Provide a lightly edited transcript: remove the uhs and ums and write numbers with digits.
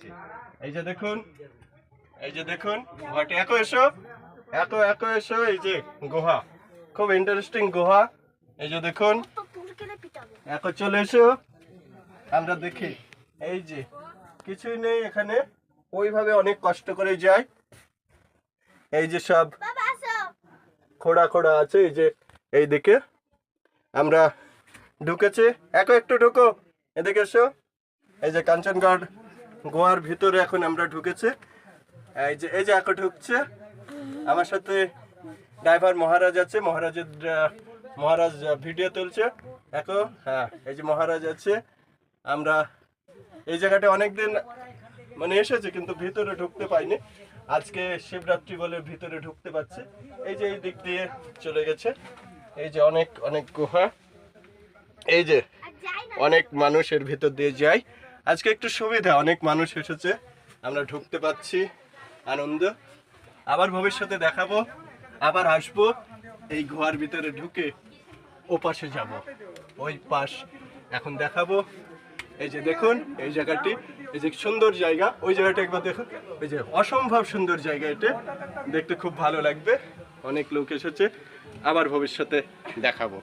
দেখাচ্ছি। এই যে দেখুন, এই যে দেখুন গুহাটি। এখো এসো, এখো এসো। এই যে গুহা, খুব ইন্টারেস্টিং গুহা। এই যে দেখুন, এখন চলে এসো, আমরা দেখি। এই যে কিছুই নেই এখানে, ওইভাবে অনেক কষ্ট করে যায়। এই যে সব খোড়া খোড়া আছে। এই যে এইদিকে আমরা ঢুকেছি। একটু ঢুকো, এদিকে এসো। এই যে কাঞ্চনগড় গোয়ার ভিতরে এখন আমরা ঢুকেছি। এই যে এখন ঢুকছে। আমার সাথে ড্রাইভার মহারাজ আছে। মহারাজ ভিডিও তুলছে। এখন হ্যাঁ, এই যে মহারাজ আছে। আমরা এই জায়গাটা অনেকদিন মানে এসেছে, কিন্তু ভিতরে ঢুকতে পাইনি। আজকে শিবরাত্রি বলে ভিতরে ঢুকতে পারছি। এই যে এই দিক দিয়ে চলে গেছে। এই যে অনেক অনেক গুহা। এই যে অনেক মানুষের ভিতর দিয়ে যায়। আজকে একটু সুবিধা, অনেক মানুষ এসেছে, আমরা ঢুকতে পাচ্ছি। আনন্দ। আবার ভবিষ্যতে দেখাবো, আবার আসবো। এই গুহার ভিতরে ঢুকে ও পাশে যাব, ওই পাশ এখন দেখাবো। এই যে দেখুন এই জায়গাটি, এই যে সুন্দর জায়গা, ওই জায়গাটা একবার দেখুন। এই যে অসম্ভব সুন্দর জায়গা, এটা দেখতে খুব ভালো লাগবে। অনেক লোক এসেছে, আবার ভবিষ্যতে দেখাবো।